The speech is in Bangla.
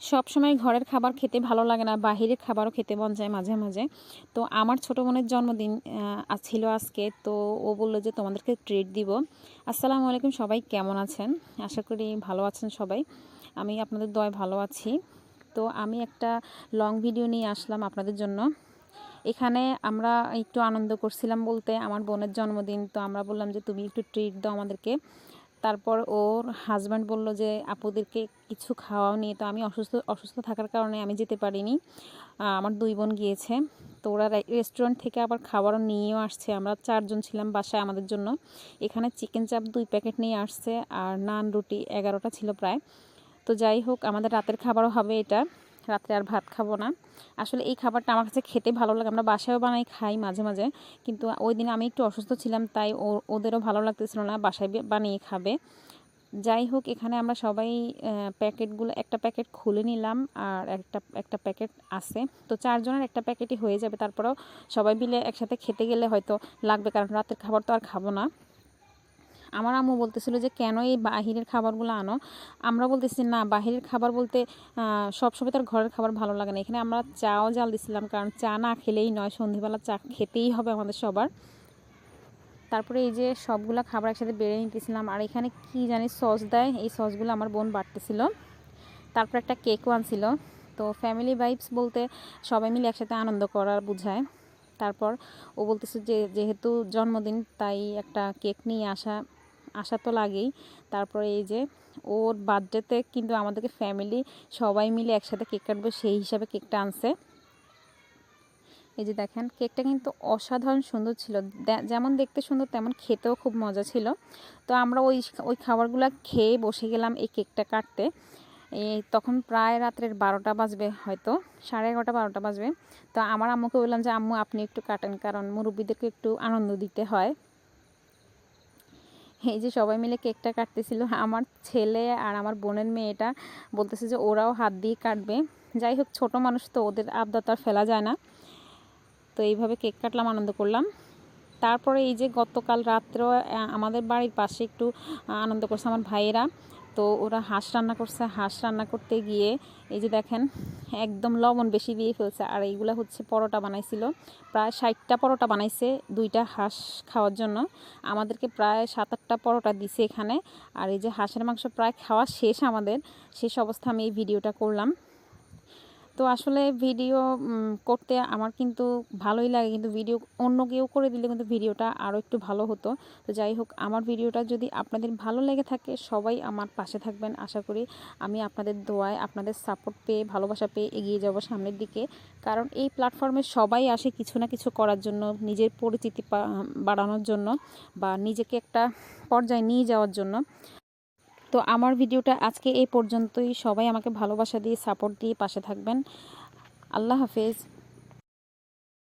সব সময় ঘরের খাবার খেতে ভালো লাগে না, বাহিরের খাবারও খেতে মন চায় মাঝে মাঝে। তো আমার ছোটো বোনের জন্মদিন ছিল আজকে, তো ও বললো যে তোমাদেরকে ট্রিট দিব। আসসালামু আলাইকুম, সবাই কেমন আছেন? আশা করি ভালো আছেন সবাই। আমি আপনাদের দয়ায় ভালো আছি। তো আমি একটা লং ভিডিও নিয়ে আসলাম আপনাদের জন্য। এখানে আমরা একটু আনন্দ করছিলাম বলতে, আমার বোনের জন্মদিন, তো আমরা বললাম যে তুমি একটু ট্রিট দাও আমাদেরকে। তারপর ওর হাজব্যান্ড বলল যে আপুদেরকে কিছু খাওয়াও নিয়ে, তো আমি অসুস্থ থাকার কারণে আমি যেতে পারিনি। আমার দুই বোন গিয়েছে, তো ওরা রেস্টুরেন্ট থেকে আবার খাবারও নিয়েও আসছে। আমরা 4 জন ছিলাম বাসায় আমাদের জন্য। এখানে চিকেন চাপ 2 প্যাকেট নিয়ে আসছে, আর নান রুটি 11টা ছিল প্রায়। তো যাই হোক, আমাদের রাতের খাবারও হবে এটা। রাত্রে আর ভাত খাবো না। আসলে এই খাবারটা আমার কাছে খেতে ভালো লাগে, আমরা বাসায়ও বানাই খাই মাঝে মাঝে, কিন্তু ওই দিন আমি একটু অসুস্থ ছিলাম, তাই ওদেরও ভালো লাগতেছিল না বাসায় বানিয়ে খাবে। যাই হোক, এখানে আমরা সবাই প্যাকেটগুলো একটা প্যাকেট খুলে নিলাম, আর একটা প্যাকেট আছে। তো 4 জনের একটা প্যাকেটই হয়ে যাবে। তারপরেও সবাই মিলে একসাথে খেতে গেলে হয়তো লাগবে, কারণ রাতের খাবার তো আর খাবো না। আমার আম্মু বলতেছিল যে কেন এই বাহিরের খাবারগুলো আনো। আমরা বলতেছি না, বাহিরের খাবার বলতে সবসময় তার ঘরের খাবার ভালো লাগে না। এখানে আমরা চাও জাল দিছিলাম, কারণ চা না খেলেই নয়, সন্ধ্যেবেলা চা খেতেই হবে আমাদের সবার। তারপরে এই যে সবগুলা খাবার একসাথে বেড়ে নিতেছিলাম, আর এখানে কি জানি সস দেয়, এই সসগুলো আমার বোন বাটতেছিল। তারপর একটা কেকও আনছিল। তো ফ্যামিলি ভাইবস বলতে সবাই মিলে একসাথে আনন্দ করার বোঝায়। তারপর ও বলতেছে যে যেহেতু জন্মদিন, তাই একটা কেক নিয়ে আসা তো লাগেই। তারপরে এই যে ওর বার্থডেতে কিন্তু আমাদেরকে ফ্যামিলি সবাই মিলে একসাথে কেক কাটবে, সেই হিসাবে কেকটা আনছে। এই যে দেখেন, কেকটা কিন্তু অসাধারণ সুন্দর ছিল। যেমন দেখতে সুন্দর, তেমন খেতেও খুব মজা ছিল। তো আমরা ওই খাবারগুলো খেয়ে বসে গেলাম এই কেকটা কাটতে। তখন প্রায় রাত্রের 12টা বাজবে, হয়তো 11:30 12টা বাজবে। তো আমার আম্মুকে বললাম যে আম্মু আপনি একটু কাটেন, কারণ মুরব্বীদেরকে একটু আনন্দ দিতে হয়। এই যে সবাই মিলে কেকটা কাটতেছিল, আমার ছেলে আর আমার বোনের মেয়েটা বলতেছে যে ওরাও হাত দিয়ে কাটবে। যাই হোক, ছোট মানুষ তো, ওদের আবদার তো আর ফেলা যায় না। তো এইভাবে কেক কাটলাম, আনন্দ করলাম। তারপরে এই যে গতকাল রাত্রেও আমাদের বাড়ির পাশে একটু আনন্দ করছে আমার ভাইয়েরা। তো ওরা হাঁস রান্না করছে, হাঁস রান্না করতে গিয়ে এই যে দেখেন একদম লবণ বেশি দিয়ে ফেলছে। আর এইগুলো হচ্ছে পরোটা বানাইছিল, প্রায় 60টা পরোটা বানাইছে 2টা হাঁস খাওয়ার জন্য। আমাদেরকে প্রায় 7-8টা পরোটা দিছে এখানে। আর এই যে হাঁসের মাংস প্রায় খাওয়া শেষ আমাদের, শেষ অবস্থা আমি এই ভিডিওটা করলাম। তো আসলে ভিডিও করতে আমার কিন্তু ভালোই লাগে, কিন্তু ভিডিও অন্য কেউ করে দিলে কিন্তু ভিডিওটা আরও একটু ভালো হতো। তো যাই হোক, আমার ভিডিওটা যদি আপনাদের ভালো লেগে থাকে, সবাই আমার পাশে থাকবেন। আশা করি আমি আপনাদের দোয়ায়, আপনাদের সাপোর্ট পেয়ে, ভালোবাসা পেয়ে এগিয়ে যাব সামনের দিকে। কারণ এই প্ল্যাটফর্মে সবাই আসে কিছু না কিছু করার জন্য, নিজের পরিচিতি বাড়ানোর জন্য, বা নিজেকে একটা পর্যায়ে নিয়ে যাওয়ার জন্য। তো আমার ভিডিওটা আজকে এই পর্যন্তই। সবাই আমাকে ভালোবাসা দিয়ে, সাপোর্ট দিয়ে পাশে থাকবেন। আল্লাহ হাফেজ।